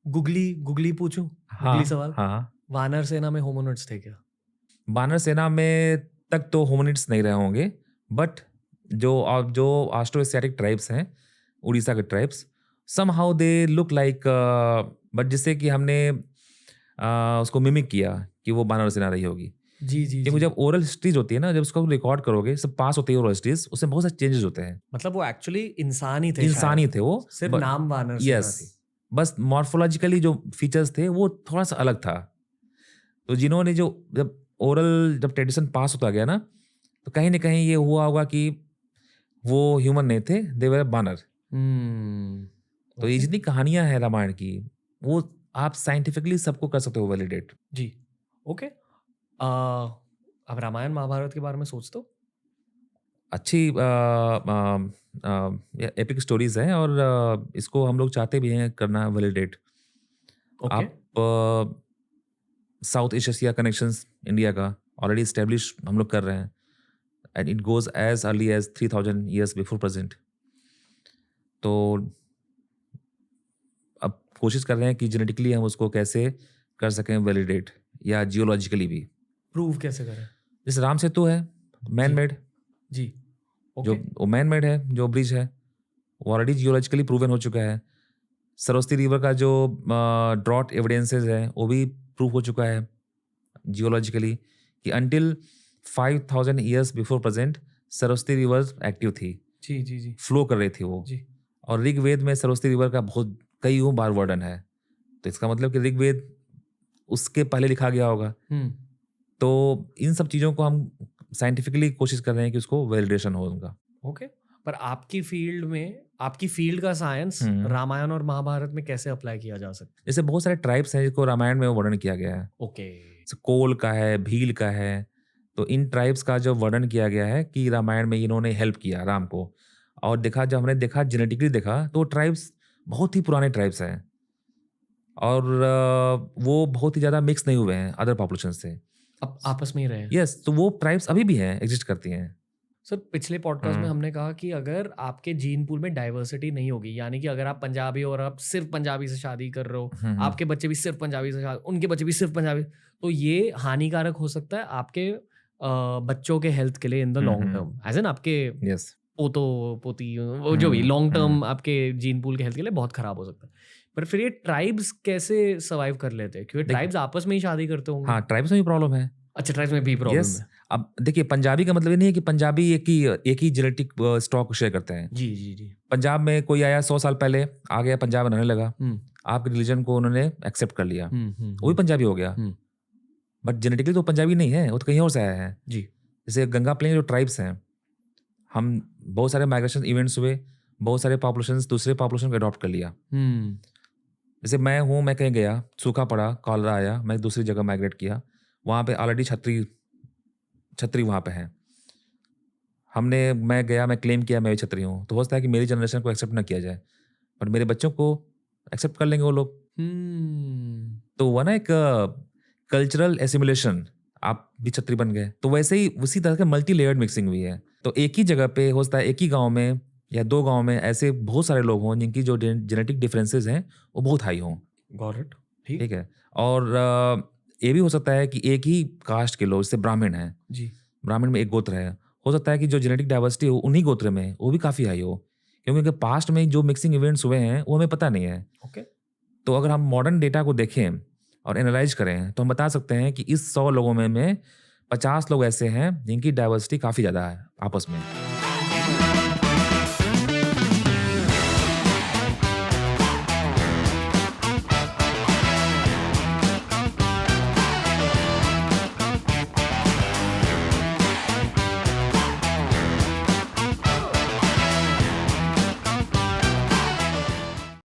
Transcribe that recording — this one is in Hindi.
गुगली गुगली पूछूं? हाँ गुगली सवाल। हाँ। वानर सेना में होमोनिड्स थे क्या? वानर सेना में तक तो होमिनिड्स नहीं रहे होंगे, बट जो ऑस्ट्रो-एशियाटिक ट्राइब्स हैं, उड़ीसा के tribes, somehow they look like, but जिससे कि हमने उसको मिमिक किया कि वो वानर सेना रही होगी। जी, जी, क्योंकि जी। जब ओरल हिस्ट्रीज होती है ना, जब उसको रिकॉर्ड करोगे, सब पास होती है ओरल हिस्ट्रीज, उसमें बहुत सारे चेंजेस होते हैं। मतलब वो एक्चुअली इंसान ही थे इंसान ही शायद। थे वो, सिर्फ नाम वानर सेना यस, थी। बस मॉर्फोलॉजिकली जो फीचर्स थे वो थोड़ा सा अलग था। तो जिन्होंने जो जब ट्रेडिशन पास होता गया ना, तो कहीं ना कहीं ये हुआ होगा कि वो ह्यूमन नहीं थे, दे वर बानर। तो ये ओके। जितनी कहानियां हैं रामायण की, वो आप साइंटिफिकली सबको कर सकते हो वैलिडेट। जी, ओके। अब रामायण महाभारत के बारे में सोचते हो? अच्छी एपिक स्टोरीज हैं, और इसको हम लोग चाहते भी हैं करना वैलिडेट। ओके। आप south east Asia connections India का ऑलरेडी स्टेब्लिश हम लोग कर रहे हैं, and it goes as early as 3000 years before present. तो अब कोशिश कर रहे हैं कि जेनेटिकली हम उसको कैसे कर सकें वैलिडेट, या जियोलॉजिकली भी। प्रूव कैसे करें? जैसे राम सेतु है, मैन जी। मेड, जी, जो ओके। वो मैन मेड है, जो ब्रिज है वो ऑलरेडी जियोलॉजिकली प्रूवन हो चुका है। सरस्वती रिवर का जो ड्रॉट एविडेंसेस है वो भी प्रूव हो चुका है जियोलॉजिकली, कि until 5000 years before present Saraswati river active थी, जी, जी, जी, फ्लो कर रही थी वो। जी। और ऋग्वेद में सरस्वती रिवर का बहुत कई बार वर्णन है, तो इसका मतलब कि ऋग्वेद उसके पहले लिखा गया होगा। तो इन सब चीज़ों को हम साइंटिफिकली कोशिश कर रहे हैं कि उसको वैलिडेशन हो उनका। ओके। पर आपकी फील्ड का साइंस रामायण और महाभारत में कैसे अप्लाई किया जा सकता जैसे बहुत सारे ट्राइब्स हैं जिसको रामायण में वर्णन किया गया है। है? ओके। जैसे कोल का है, भील का है। तो इन ट्राइब्स का जो वर्णन किया गया है कि रामायण में इन्होंने हेल्प किया राम को, और जब हमने देखा जेनेटिकली देखा, तो ट्राइब्स बहुत ही पुराने ट्राइब्स हैं, और वो बहुत ही ज़्यादा मिक्स नहीं हुए हैं अदर पॉपुलेशन से। अब आपस में ही रहे हैं। यस, तो वो ट्राइब्स अभी भी हैं, एग्जिस्ट करती हैं। सर, पिछले पॉडकास्ट में हमने कहा कि अगर आपके जीन पूल में डाइवर्सिटी नहीं होगी, यानी कि अगर आप पंजाबी और आप सिर्फ पंजाबी से शादी कर रहे हो, आपके बच्चे भी सिर्फ पंजाबी से शादी, उनके बच्चे भी सिर्फ पंजाबी, तो ये हानिकारक हो सकता है आपके बच्चों के हेल्थ के लिए in the long term, as an आपके यस। पोतो पोती वो जो भी लॉन्ग टर्म आपके जीन पूल के हेल्थ के लिए बहुत खराब हो सकता है। पर फिर ये ट्राइब्स कैसे सर्वाइव कर लेते हैं? क्योंकि ट्राइब्स आपस में ही शादी करते होंगे। हाँ, ट्राइब्स में भी प्रॉब्लम है। अच्छा, ट्राइब्स में भी प्रॉब्लम यस, है। अब देखिए, पंजाबी का मतलब ये नहीं है कि पंजाबी एक ही जेनेटिक स्टॉक शेयर करते हैं। जी, जी, जी। पंजाब में कोई आया 100 साल पहले, आ गया पंजाब रहने लगा, हम्म, आपके रिलीजन को उन्होंने एक्सेप्ट कर लिया, वो भी हम्म, पंजाबी हो गया। हम्म, बट जेनेटिकली तो पंजाबी नहीं है, वो तो कहीं और से आया है। जी। जैसे गंगा प्लेन जो ट्राइब्स हैं, हम बहुत सारे माइग्रेशन इवेंट्स हुए, बहुत सारे पॉपुलेशन दूसरे पॉपुलेशन को अडॉप्ट कर लिया। जैसे मैं कहीं गया, सूखा पड़ा, कॉलरा आया, मैं दूसरी जगह माइग्रेट किया, वहाँ पे ऑलरेडी छतरी वहाँ पे हैं। मैं क्लेम किया मैं भी छतरी हूँ, तो हो सकता है कि मेरी जनरेशन को एक्सेप्ट ना किया जाए, बट मेरे बच्चों को एक्सेप्ट कर लेंगे वो लोग। तो हुआ ना एक कल्चरल एसिमुलेशन, आप भी छतरी बन गए। तो वैसे ही उसी तरह के मल्टी लेयर्ड मिक्सिंग हुई है। तो एक ही जगह पे हो सकता है, एक ही गांव में या दो गांव में ऐसे बहुत सारे लोग हों जिनकी जो जेनेटिक डिफरेंसेस हैं वो बहुत हाई हों। Got it. ठीक। ठीक है, और ये भी हो सकता है कि एक ही कास्ट के लोग, जैसे ब्राह्मण हैं, जी। ब्राह्मण में एक गोत्र है, हो सकता है कि जो जेनेटिक डाइवर्सिटी हो उन्हीं गोत्र में वो भी काफ़ी हाई हो, क्योंकि उनके पास्ट में जो मिक्सिंग इवेंट्स हुए हैं वो हमें पता नहीं है। ओके। तो अगर हम मॉडर्न डेटा को देखें और एनालाइज करें, तो हम बता सकते हैं कि इस 100 लोगों में 50 लोग ऐसे हैं जिनकी डाइवर्सिटी काफ़ी ज़्यादा है आपस में।